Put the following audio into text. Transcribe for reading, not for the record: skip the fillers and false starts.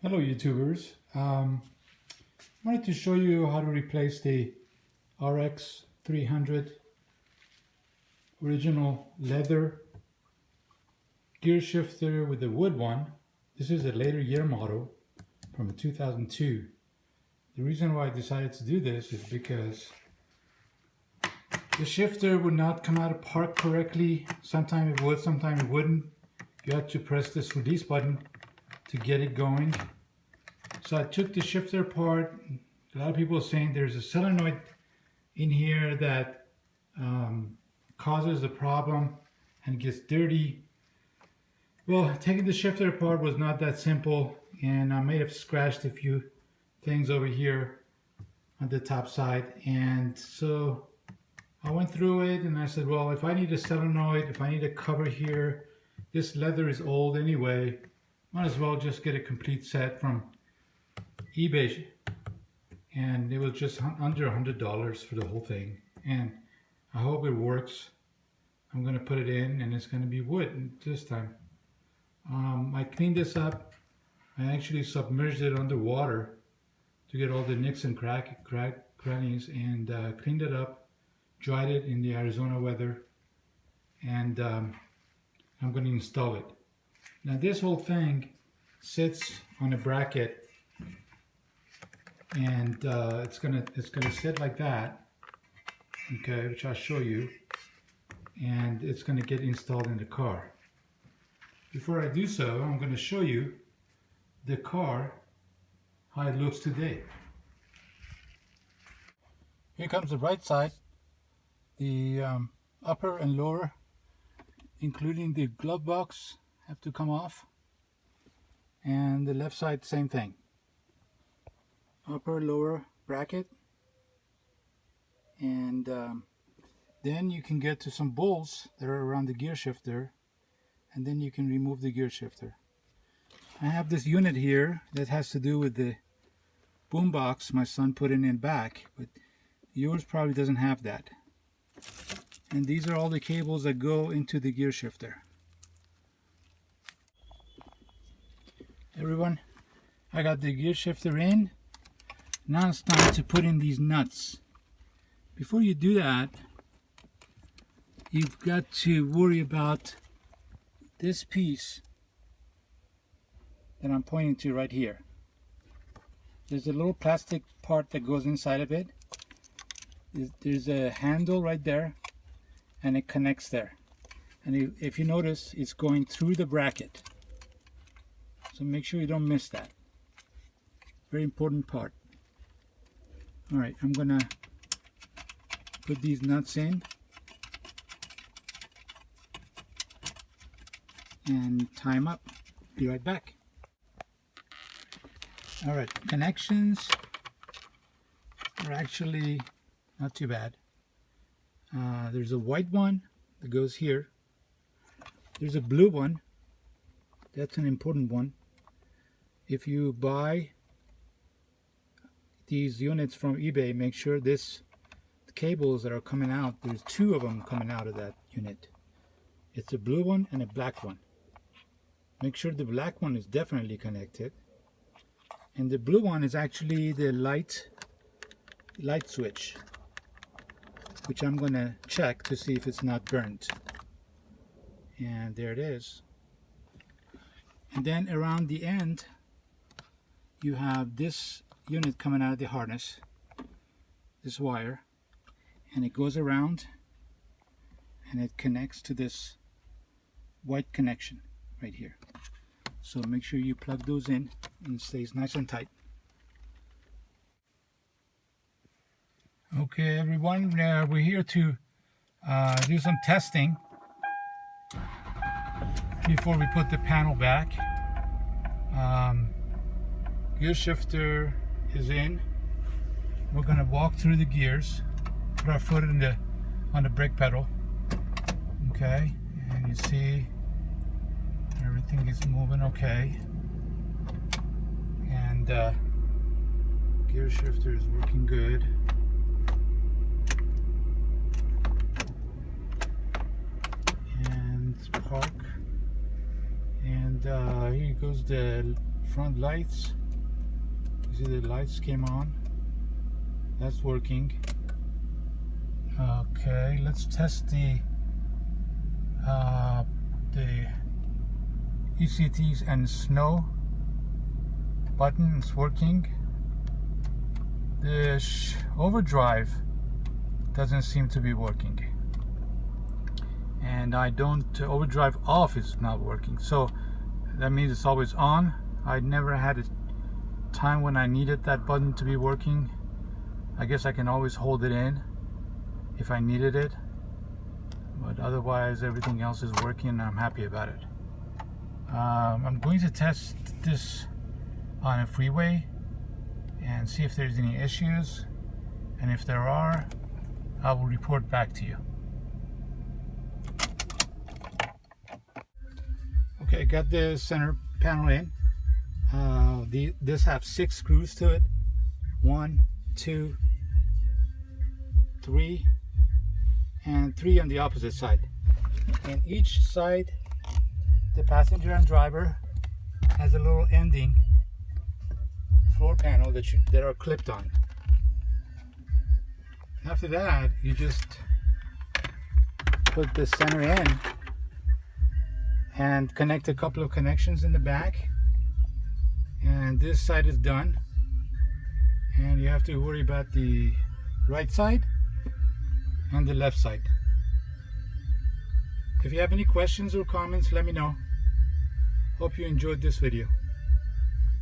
Hello YouTubers. I wanted to show you how to replace the RX300 original leather gear shifter with the wood one. This is a later year model from 2002. The reason why I decided to do this is because the shifter would not come out of park correctly. Sometimes it would, sometimes it wouldn't. You had to press this release button to get it going. So I took the shifter apart. A lot of people are saying there's a solenoid in here that causes the problem and it gets dirty. Well, taking the shifter apart was not that simple, and I may have scratched a few things over here on the top side. And so I went through it and I said, well, if I need a solenoid, if I need a cover here, this leather is old anyway, might as well just get a complete set from eBay. And it was just under $100 for the whole thing, and I hope it works. I'm gonna put it in and it's gonna be wood this time. I cleaned this up. I actually submerged it under water to get all the nicks and crannies, and cleaned it up, dried it in the Arizona weather, and I'm going to install it. Now this whole thing sits on a bracket, and it's gonna sit like that, okay, which I'll show you, and it's gonna get installed in the car. Before I do so, I'm going to show you the car, how it looks today. Here comes the right side. The upper and lower, including the glove box, have to come off, and the left side, same thing. Upper, lower bracket, and then you can get to some bolts that are around the gear shifter, and then you can remove the gear shifter. I have this unit here that has to do with the boom box my son put in back, but yours probably doesn't have that. And these are all the cables that go into the gear shifter. Everyone, I got the gear shifter in. Now it's time to put in these nuts. Before you do that, you've got to worry about this piece that I'm pointing to right here. There's a little plastic part that goes inside of it. There's a handle right there, and it connects there. And if you notice, it's going through the bracket. So make sure you don't miss that. Very important part. Alright, I'm gonna put these nuts in and tie them up. Be right back. Alright, connections are actually not too bad. There's a white one that goes here. There's a blue one. That's an important one. If you buy these units from eBay, make sure the cables that are coming out, there's two of them coming out of that unit. It's a blue one and a black one. Make sure the black one is definitely connected, and the blue one is actually the light switch, which I'm gonna check to see if it's not burnt. And there it is. And then around the end you have this unit coming out of the harness, this wire, and it goes around and it connects to this white connection right here. So make sure you plug those in and it stays nice and tight. Okay everyone, we're here to do some testing before we put the panel back. Gear shifter is in. We're going to walk through the gears, put our foot on the brake pedal. Okay, and you see everything is moving okay, and gear shifter is working good. And park, and here goes the front lights. You see the lights came on. That's working. Okay, let's test the ECTs and snow button. Is working. The overdrive doesn't seem to be working, and I don't overdrive off is not working, so that means it's always on. I never had a time when I needed that button to be working. I guess I can always hold it in if I needed it, but otherwise everything else is working and I'm happy about it. I'm going to test this on a freeway and see if there's any issues, and if there are, I will report back to you. Okay, got the center panel in. This has 6 screws to it. 1, 2, 3, and 3 on the opposite side. And each side, the passenger and driver has a little ending floor panel that are clipped on. After that, you just put the center in and connect a couple of connections in the back, and this side is done. And you have to worry about the right side and the left side. If you have any questions or comments, let me know. Hope you enjoyed this video.